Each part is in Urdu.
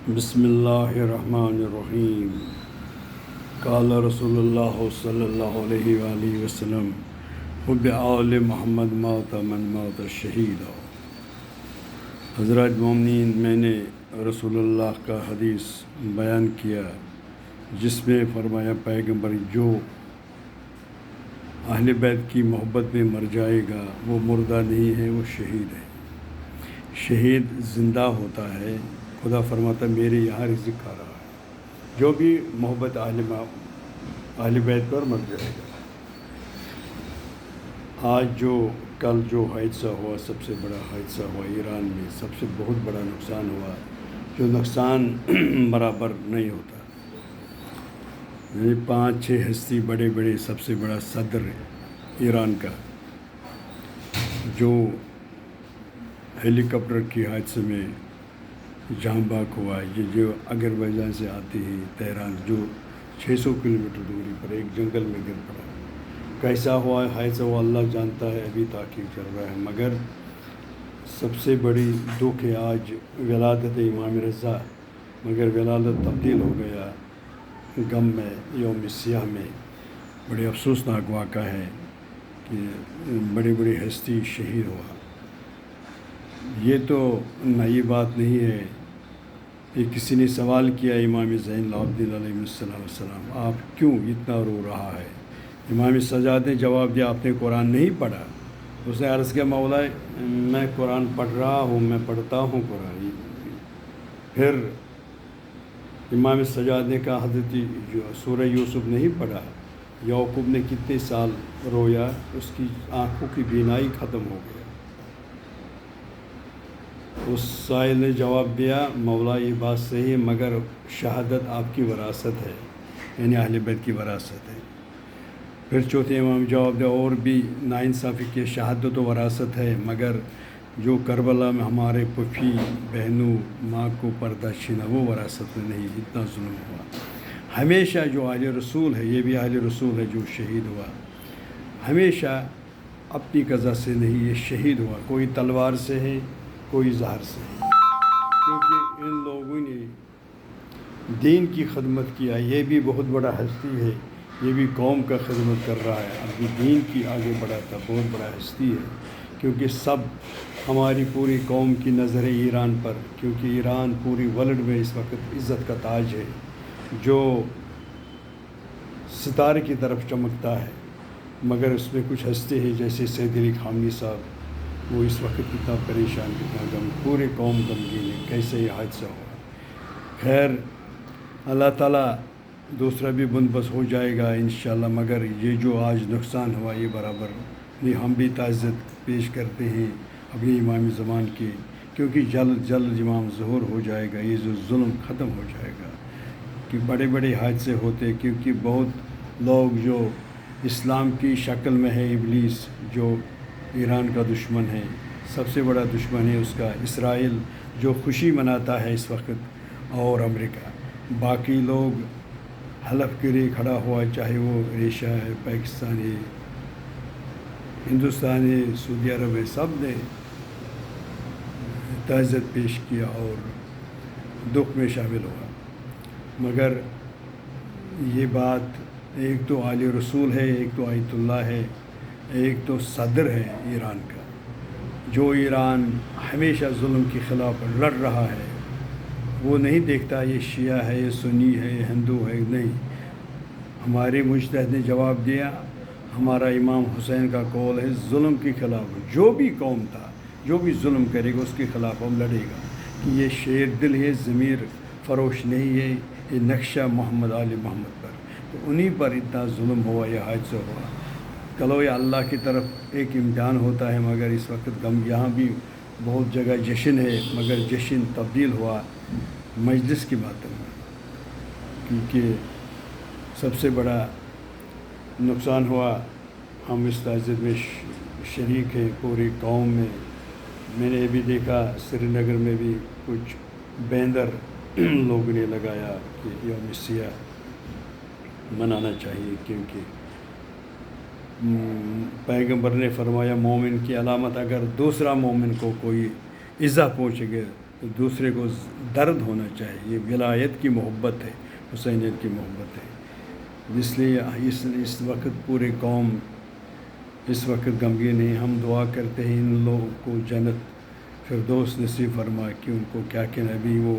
بسم اللہ الرحمن الرحیم قال رسول اللہ صلی اللہ علیہ وآلہ وسلم حب آل محمد موت من موت الشہید. حضرات مومنین، میں نے رسول اللہ کا حدیث بیان کیا جس میں فرمایا پیغمبر جو اہل بیت کی محبت میں مر جائے گا وہ مردہ نہیں ہے، وہ شہید ہے. شہید زندہ ہوتا ہے. خدا فرماتا میرے یہاں رزق کھا رہا ہے جو بھی محبت اہل بیت پر مر جائے گا. آج کل جو حادثہ ہوا، سب سے بڑا حادثہ ہوا ایران میں، سب سے بہت بڑا نقصان ہوا جو نقصان برابر نہیں ہوتا. یعنی 5-6 ہستی بڑے سب سے بڑا صدر ایران کا جو ہیلی کاپٹر کی حادثے میں جہاں باک ہوا. یہ جو اذربائیجان سے آتی ہے تہران، جو 600 کلومیٹر دوری پر ایک جنگل میں گر پڑا. کیسا ہوا حادثہ وہ اللہ جانتا ہے، ابھی تحقیق چل رہا ہے. مگر سب سے بڑی دکھ ہے آج ولادت امام رضا، مگر ولادت تبدیل ہو گیا غم میں، یوم سیاہ میں. بڑی افسوسناک واقعہ ہے کہ بڑی ہستی شہید ہوا. یہ تو نئی بات نہیں ہے. یہ کسی نے سوال کیا امام زین العابدین علیہ السلام، آپ کیوں اتنا رو رہا ہے؟ امام سجاد نے جواب دیا، آپ نے قرآن نہیں پڑھا؟ اس نے عرض کیا، مولا میں قرآن پڑھ رہا ہوں، میں پڑھتا ہوں قرآن. پھر امام سجاد نے کہا، حضرت سورہ یوسف نہیں پڑھا؟ یعقوب نے کتنے سال رویا، اس کی آنکھوں کی بینائی ختم ہو گیا. اس سائل نے جواب دیا، مولا یہ بات صحیح ہے مگر شہادت آپ کی وراثت ہے، یعنی اہل بیت کی وراثت ہے. پھر چوتھے امام جواب دیا، اور بھی ناانصافی کی شہادت و وراثت ہے، مگر جو کربلا میں ہمارے پھوپھی بہنوں ماں کو پردہ چھینا وہ وراثت میں نہیں. اتنا ظلم ہوا. ہمیشہ جو اہل رسول ہے، یہ بھی اہل رسول ہے جو شہید ہوا، ہمیشہ اپنی قضا سے نہیں، یہ شہید ہوا. کوئی تلوار سے ہے، کوئی زہر سے ہے، کیونکہ ان لوگوں نے دین کی خدمت کیا. یہ بھی بہت بڑا ہستی ہے، یہ بھی قوم کا خدمت کر رہا ہے، اپنی دین کی آگے بڑھاتا بہت بڑا ہستی ہے. کیونکہ سب ہماری پوری قوم کی نظر ہے ایران پر، کیونکہ ایران پوری ورلڈ میں اس وقت عزت کا تاج ہے، جو ستارے کی طرف چمکتا ہے. مگر اس میں کچھ ہستے ہیں جیسے سید علی خامنی صاحب، وہ اس وقت کتنا پریشان، کتنا غم، پورے قوم غمگین ہے. کیسے یہ حادثہ ہوا؟ خیر اللہ تعالیٰ دوسرا بھی بندوبست ہو جائے گا انشاءاللہ. مگر یہ جو آج نقصان ہوا یہ برابر نہیں. ہم بھی تعزیت پیش کرتے ہیں اپنی امام زمان کی، کیونکہ جلد امام ظہور ہو جائے گا. یہ جو ظلم ختم ہو جائے گا کہ بڑے حادثے ہوتے، کیونکہ بہت لوگ جو اسلام کی شکل میں ہے، ابلیس جو ایران کا دشمن ہے، سب سے بڑا دشمن ہے اس کا اسرائیل، جو خوشی مناتا ہے اس وقت، اور امریکہ. باقی لوگ حلف کے لیے کھڑا ہوا، چاہے وہ ایشیا ہے، پاکستان ہے، ہندوستان ہے، سعودی عرب ہے، سب نے تعزیت پیش کیا اور دکھ میں شامل ہوا. مگر یہ بات ایک تو آل رسول ہے، ایک تو آیت اللہ ہے، ایک تو صدر ہے ایران کا، جو ایران ہمیشہ ظلم کے خلاف لڑ رہا ہے. وہ نہیں دیکھتا یہ شیعہ ہے، یہ سنی ہے، یہ ہندو ہے، نہیں. ہمارے مجتہد نے جواب دیا، ہمارا امام حسین کا قول ہے ظلم کے خلاف جو بھی قوم تھا، جو بھی ظلم کرے گا اس کے خلاف ہم لڑے گا. کہ یہ شیر دل ہے، ضمیر فروش نہیں ہے، یہ نقشہ محمد آل محمد پر. تو انہی پر اتنا ظلم ہوا، یہ حادثہ ہوا. چلو یہ اللہ کی طرف ایک امتحان ہوتا ہے. مگر اس وقت غم، یہاں بھی بہت جگہ جشن ہے، مگر جشن تبدیل ہوا مجلس کی باتوں میں، کیونکہ سب سے بڑا نقصان ہوا. ہم اس تعزیت میں شریک ہیں پوری قوم میں. میں نے بھی دیکھا سری نگر میں بھی کچھ بینر لوگوں نے لگایا کہ یوم سیاہ منانا چاہیے، کیونکہ پیغمبر نے فرمایا مومن کی علامت، اگر دوسرا مومن کو کوئی ایذا پہنچے گا دوسرے کو درد ہونا چاہیے. یہ ولایت کی محبت ہے, حسینیت کی محبت ہے. اس لیے اس وقت پورے قوم اس وقت غمگین ہے. ہم دعا کرتے ہیں ان لوگوں کو جنت فردوس نصیب فرما کہ ان کو کیا کہنا. ابھی وہ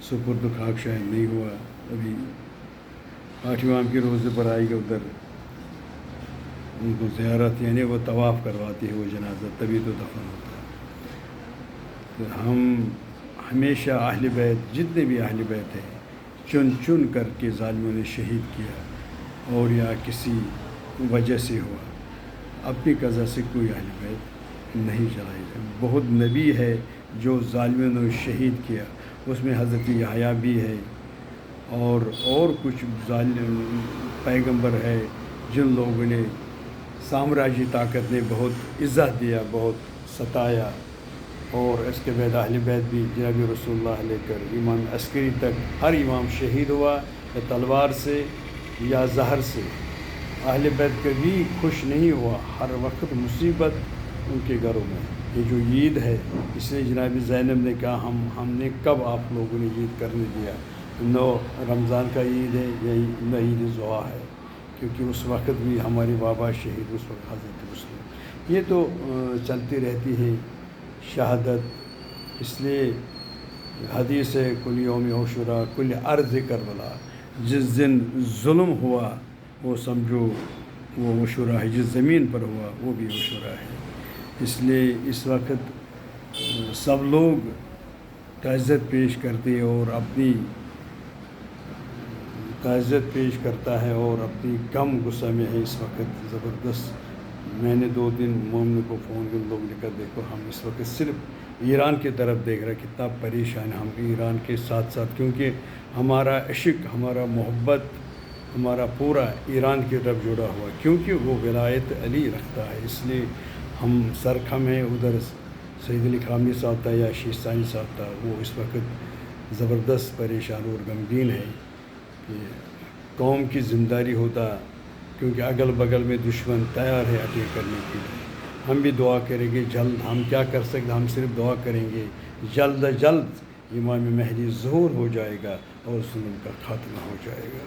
سپرد خاک شاید نہیں ہوا, ابھی 8 امام کے روزے پر آئے گا, ادھر ان کو زیارت یعنی وہ طواف کرواتی ہے وہ جنازہ, تبھی تو دفن ہوتا ہے. تو ہم ہمیشہ اہل بیت, جتنے بھی اہل بیت ہیں, چن چن کر کے ظالموں نے شہید کیا اور یا کسی وجہ سے ہوا. اپنی قضا سے کوئی اہل بیت نہیں چلائی جائے. بہت نبی ہے جو ظالموں نے شہید کیا, اس میں حضرت یحییٰ بھی ہے اور کچھ ظالم پیغمبر ہے جن لوگوں نے سامراجی طاقت نے بہت عزت دیا, بہت ستایا. اور اس کے بعد اہل بیت بھی جناب رسول اللہ لے کر امام عسکری تک ہر امام شہید ہوا, یا تلوار سے یا زہر سے. اہل بیت کبھی خوش نہیں ہوا, ہر وقت مصیبت ان کے گھروں میں. یہ جو عید ہے, اس لیے جناب زینب نے کہا ہم نے کب آپ لوگوں نے عید کرنے دیا. 9 رمضان کا عید ہے یا نہ عید ضحیٰ ہے, کیونکہ اس وقت بھی ہمارے بابا شہید, اس وقت حضرت مسلم. یہ تو چلتی رہتی ہے شہادت. اس لیے حدیث ہے کل یوم عاشوراء کل ارض کربلا, جس دن ظلم ہوا وہ سمجھو وہ عاشوراء ہے, جس زمین پر ہوا وہ بھی عاشوراء ہے. اس لیے اس وقت سب لوگ تعزیت پیش کرتے ہیں اور اپنی تعزیت پیش کرتا ہے اور اپنی غم غصہ میں ہے اس وقت زبردست. میں نے 2 دن مومن کو فون کر لوگ نے کہا دیکھو ہم اس وقت صرف ایران کی طرف دیکھ رہے, کتنا پریشان ہم ایران کے ساتھ ساتھ, کیونکہ ہمارا عشق, ہمارا محبت, ہمارا پورا ایران کی طرف جڑا ہوا, کیونکہ وہ ولایت علی رکھتا ہے. اس لیے ہم سرخم ہیں, ادھر سید علی خامنی صاحب تھا یا شیستانی صاحب تھا, وہ اس وقت زبردست پریشان اور غمگین ہے کہ قوم کی ذمہ داری ہوتا, کیونکہ اگل بغل میں دشمن تیار ہے اٹیک کرنے کے لیے. ہم بھی دعا کریں گے جلد, ہم کیا کر سکتے, ہم صرف دعا کریں گے جلد امام مہدی ظہور ہو جائے گا اور ظلم کا خاتمہ ہو جائے گا.